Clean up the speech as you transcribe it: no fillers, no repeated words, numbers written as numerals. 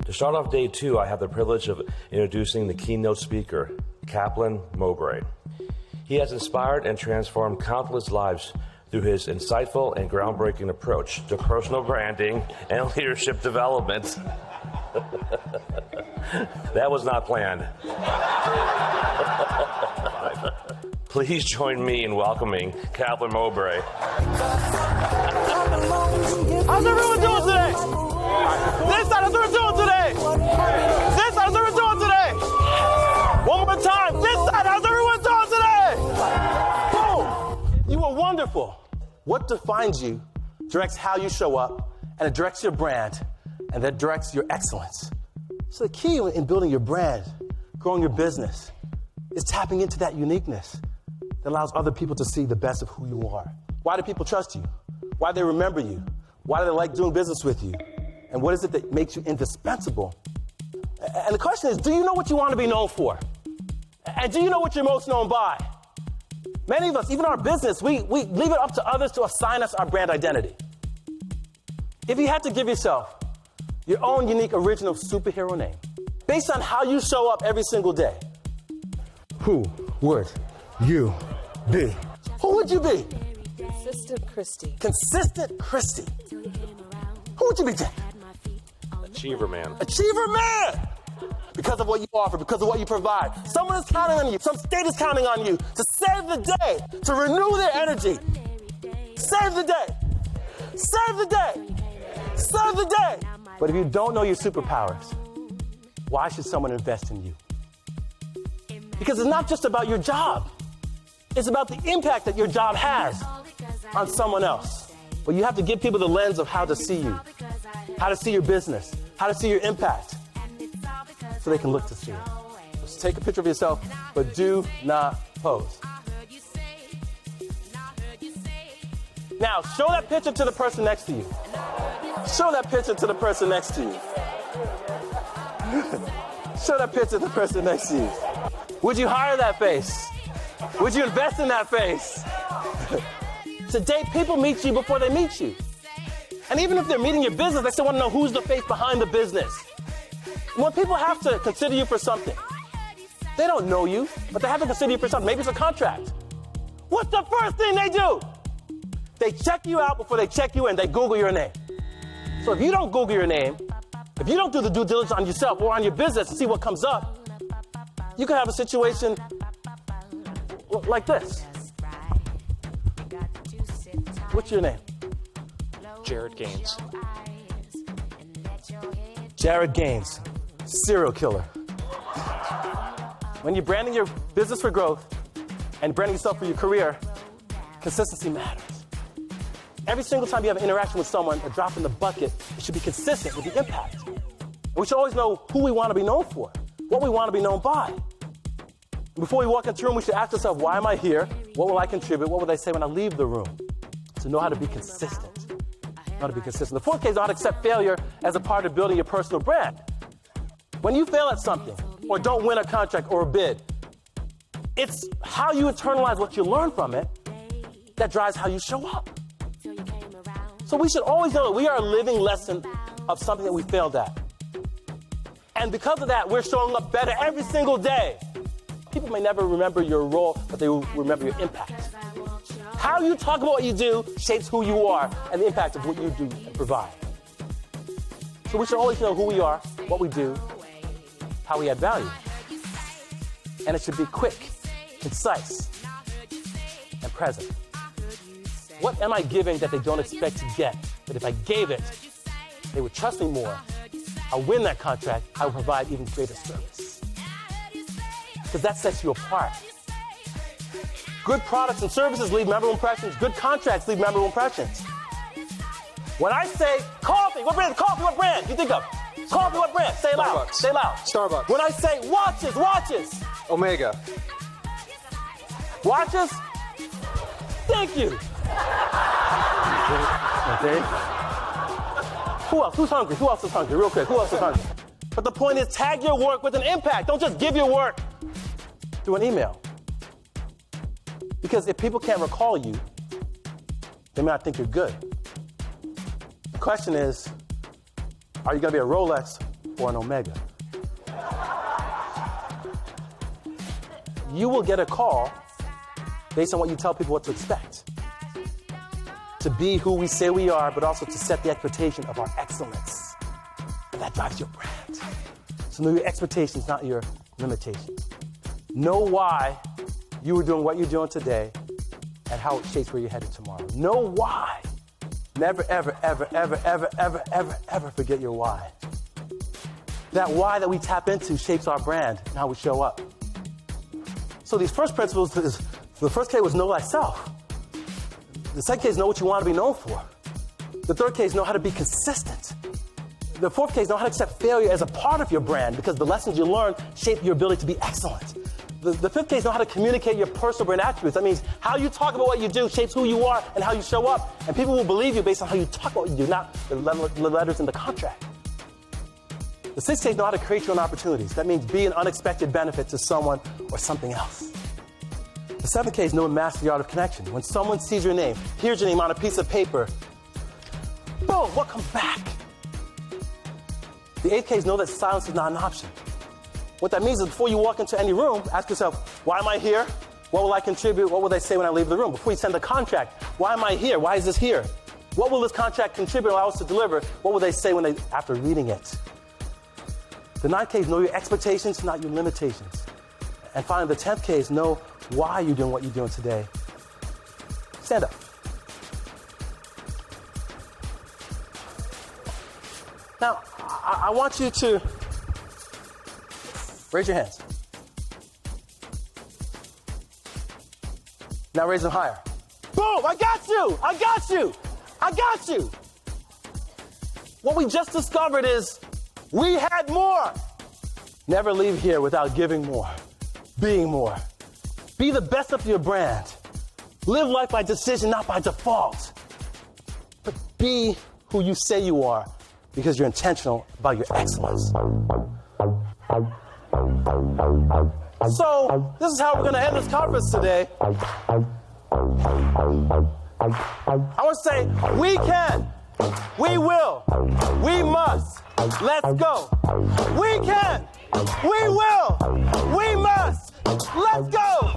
To start off day 2, I have the privilege of introducing the keynote speaker, Kaplan Mobray. He has inspired and transformed countless lives through his insightful and groundbreaking approach to personal branding and leadership development. That was not planned. Please join me in welcoming Kaplan Mobray. How's everyone doing today? This side, how's everyone doing today? This side, how's everyone doing today? One more time. This side, how's everyone doing today? Boom. You are wonderful. What defines you directs how you show up, and it directs your brand, and that directs your excellence. So the key in building your brand, growing your business, is tapping into that uniqueness that allows other people to see the best of who you are. Why do people trust you? Why do they remember you? Why do they like doing business with you? And what is it that makes you indispensable? And the question is, do you know what you want to be known for? And do you know what you're most known by? Many of us, even our business, we leave it up to others to assign us our brand identity. If you had to give yourself your own unique, original superhero name, based on how you show up every single day, who would you be? Who would you be? Consistent Christy. Consistent Christy. Who would you be, Jay? Achiever man. Achiever man! Because of what you offer, because of what you provide. Someone is counting on you. Some state is counting on you to save the day, to renew their energy. Save the day. Save the day. Save the day. But if you don't know your superpowers, why should someone invest in you? Because it's not just about your job. It's about the impact that your job has on someone else. But you have to give people the lens of how to see you, how to see your business, how to see your impact, so they can look to see it. Just take a picture of yourself, but do not pose. Now, show that picture to the person next to you. Show that picture to the person next to you. Show that picture to the person next to you. Would you hire that face? Would you invest in that face? Today, people meet you before they meet you. And even if they're meeting your business, they still want to know who's the face behind the business. When people have to consider you for something, they don't know you, but they have to consider you for something. Maybe it's a contract. What's the first thing they do? They check you out before they check you in. They Google your name. So if you don't Google your name, if you don't do the due diligence on yourself or on your business and see what comes up, you can have a situation like this. What's your name? Jared Gaines. Jared Gaines, serial killer. When you're branding your business for growth and branding yourself for your career, consistency matters. Every single time you have an interaction with someone, a drop in the bucket, it should be consistent with the impact. We should always know who we want to be known for, what we want to be known by. Before we walk into the room, we should ask ourselves, why am I here? What will I contribute? What will they say when I leave the room? So know how to be consistent. Know how to be consistent. The fourth case is know how to accept failure as a part of building your personal brand. When you fail at something, or don't win a contract or a bid, it's how you internalize what you learn from it that drives how you show up. So we should always know that we are a living lesson of something that we failed at. And because of that, we're showing up better every single day. People may never remember your role, but they will remember your impact. How you talk about what you do shapes who you are and the impact of what you do and provide. So we should always know who we are, what we do, how we add value. And it should be quick, concise, and present. What am I giving that they don't expect to get? But if I gave it, they would trust me more. I'll win that contract. I will provide even greater service. Because that sets you apart. Good products and services leave memorable impressions. Good contracts leave memorable impressions. When I say coffee, what brand? Coffee, what brand? You think of coffee, what brand? Say it loud. Say it loud. Starbucks. When I say watches. Omega. Watches? Thank you. Okay. Who else? Who's hungry? Who else is hungry? Real quick. Who else is hungry? But the point is, tag your work with an impact. Don't just give your work through an email. Because if people can't recall you, they may not think you're good. The question is, are you going to be a Rolex or an omega. You will get a call based on what you tell people what to expect. To be who we say we are, but also to set the expectation of our excellence. And that drives your brand. So know your expectations, not your limitations. Know why you were doing what you're doing today and how it shapes where you're headed tomorrow. Know why. Never, ever, ever, ever, ever, ever, ever, ever forget your why. That why that we tap into shapes our brand and how we show up. So these first principles, the first K was know thyself. The second K is know what you want to be known for. The third K is know how to be consistent. The fourth K is know how to accept failure as a part of your brand because the lessons you learn shape your ability to be excellent. The fifth K is know how to communicate your personal brand attributes. That means how you talk about what you do shapes who you are and how you show up. And people will believe you based on how you talk about what you do, not the letters in the contract. The sixth K is know how to create your own opportunities. That means be an unexpected benefit to someone or something else. The seventh K is know and master the art of connection. When someone sees your name, hears your name on a piece of paper, boom, what comes back? The eighth K is know that silence is not an option. What that means is before you walk into any room, ask yourself, why am I here? What will I contribute? What will they say when I leave the room? Before you send a contract, why am I here? Why is this here? What will this contract contribute, allow us to deliver? What will they say after reading it? The 9th K is know your expectations, not your limitations. And finally, the 10th K is know why you're doing what you're doing today. Stand up. Now, I want you to raise your hands. Now raise them higher. Boom! I got you! I got you! I got you! What we just discovered is we had more. Never leave here without giving more, being more. Be the best of your brand. Live life by decision, not by default. But be who you say you are because you're intentional about your excellence. So, this is how we're going to end this conference today. I want to say, we can, we will, we must, let's go. We can, we will, we must, let's go.